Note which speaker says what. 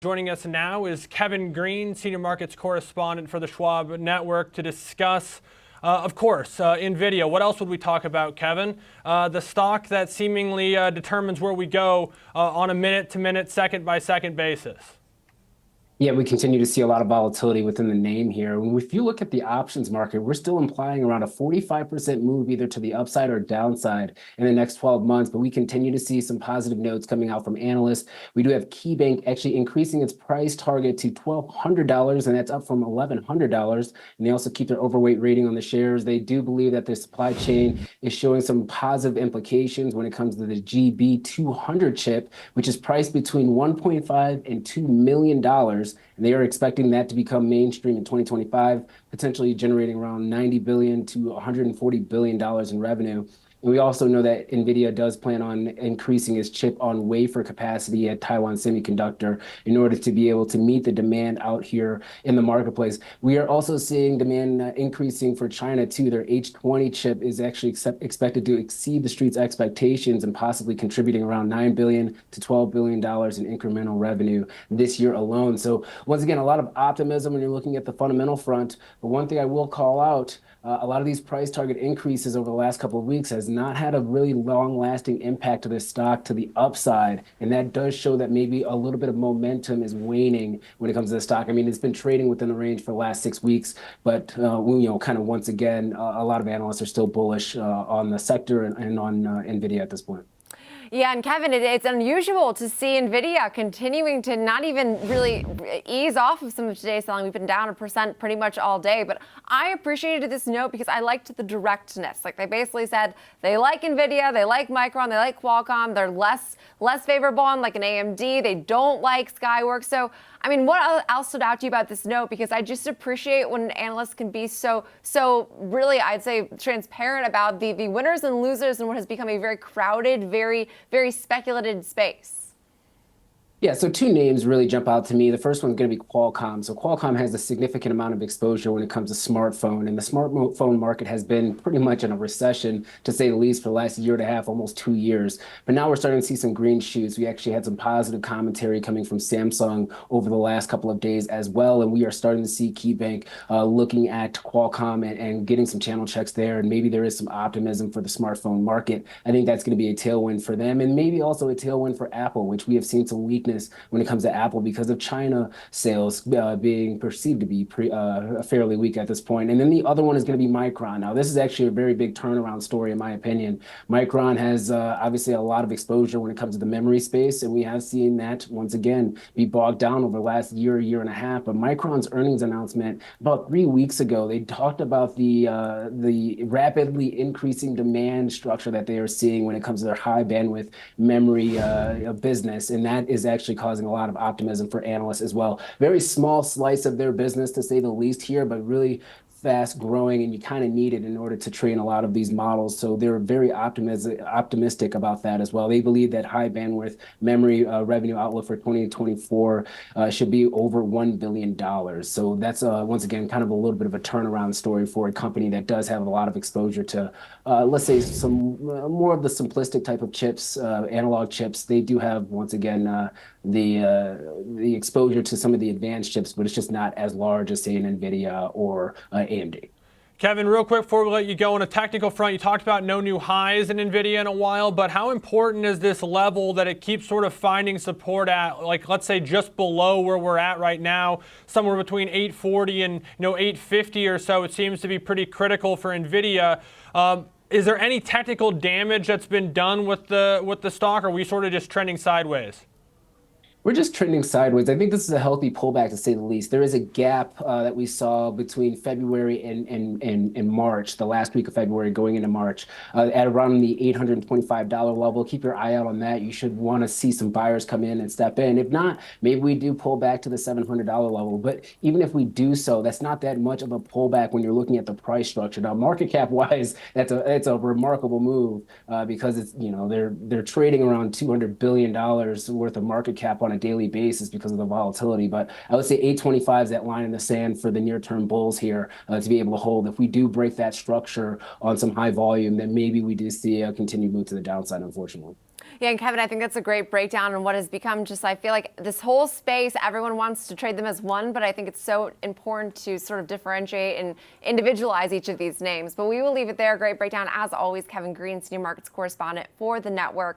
Speaker 1: Joining us now is Kevin Green, Senior Markets Correspondent for the Schwab Network, to discuss, of course, Nvidia. What else would we talk about, Kevin? The stock that seemingly determines where we go on a minute-to-minute, second-by-second basis.
Speaker 2: Yeah, we continue to see a lot of volatility within the name here. If you look at the options market, we're still implying around a 45% move either to the upside or downside in the next 12 months, but we continue to see some positive notes coming out from analysts. We do have Keybanc actually increasing its price target to $1,200, and that's up from $1,100. And they also keep their overweight rating on the shares. They do believe that the supply chain is showing some positive implications when it comes to the GB200 chip, which is priced between $1.5 and $2 million. And they are expecting that to become mainstream in 2025, potentially generating around $90 billion to $140 billion in revenue. And we also know that Nvidia does plan on increasing its chip on wafer capacity at Taiwan Semiconductor in order to be able to meet the demand out here in the marketplace. We are also seeing demand increasing for China too. Their H20 chip is actually expected to exceed the street's expectations and possibly contributing around $9 billion to $12 billion in incremental revenue this year alone. So once again, a lot of optimism when you're looking at the fundamental front. But one thing I will call out, a lot of these price target increases over the last couple of weeks has not had a really long-lasting impact to this stock to the upside, and that does show that maybe a little bit of momentum is waning when it comes to the stock. I mean, it's been trading within the range for the last 6 weeks, but kind of once again, a lot of analysts are still bullish on the sector and on Nvidia at this point.
Speaker 3: Yeah, and Kevin, it's unusual to see Nvidia continuing to not even really ease off of some of today's selling. We've been down 1% pretty much all day, but I appreciated this note because I liked the directness. Like, they basically said they like Nvidia, they like Micron, they like Qualcomm, they're less favorable on like an AMD, they don't like Skyworks. So, I mean, what else stood out to you about this note? Because I just appreciate when analysts can be so really, I'd say, transparent about the winners and losers in what has become a very crowded, very speculated space.
Speaker 2: Yeah, so two names really jump out to me. The first one's going to be Qualcomm. So Qualcomm has a significant amount of exposure when it comes to smartphone, and the smartphone market has been pretty much in a recession, to say the least, for the last year and a half, almost 2 years. But now we're starting to see some green shoots. We actually had some positive commentary coming from Samsung over the last couple of days as well, and we are starting to see Keybanc looking at Qualcomm and getting some channel checks there, and maybe there is some optimism for the smartphone market. I think that's going to be a tailwind for them, and maybe also a tailwind for Apple, which we have seen some weakness when it comes to Apple because of China sales being perceived to be fairly weak at this point. And then the other one is going to be Micron. Now, this is actually a very big turnaround story, in my opinion. Micron has obviously a lot of exposure when it comes to the memory space, and we have seen that once again be bogged down over the last year and a half. But Micron's earnings announcement about 3 weeks ago, they talked about the rapidly increasing demand structure that they are seeing when it comes to their high bandwidth memory business, and that is actually causing a lot of optimism for analysts as well. Very small slice of their business, to say the least here, but really fast growing, and you kind of need it in order to train a lot of these models. So they're very optimistic about that as well. They believe that high bandwidth memory revenue outlook for 2024 should be over $1 billion. So that's once again kind of a little bit of a turnaround story for a company that does have a lot of exposure to let's say some more of the simplistic type of chips, analog chips. They do have once again the exposure to some of the advanced chips, but it's just not as large as say an Nvidia or AMD.
Speaker 1: Kevin, real quick before we let you go, on a technical front, you talked about no new highs in Nvidia in a while, but how important is this level that it keeps sort of finding support at, like, let's say just below where we're at right now, somewhere between 840 and 850 or so? It seems to be pretty critical for Nvidia. Is there any technical damage that's been done with the stock, or are we sort of just trending sideways?
Speaker 2: We're just trending sideways. I think this is a healthy pullback, to say the least. There is a gap that we saw between February and March, the last week of February going into March, at around the $825 level. Keep your eye out on that. You should want to see some buyers come in and step in. If not, maybe we do pull back to the $700 level. But even if we do so, that's not that much of a pullback when you're looking at the price structure. Now, market cap wise, it's a remarkable move because it's they're trading around $200 billion worth of market cap on a daily basis because of the volatility. But I would say 825 is that line in the sand for the near-term bulls here to be able to hold. If we do break that structure on some high volume, then maybe we do see a continued move to the downside, unfortunately.
Speaker 3: Yeah, and Kevin, I think that's a great breakdown on what has become just, I feel like this whole space, everyone wants to trade them as one, but I think it's so important to sort of differentiate and individualize each of these names. But we will leave it there. Great breakdown, as always, Kevin Green, senior markets correspondent for the network.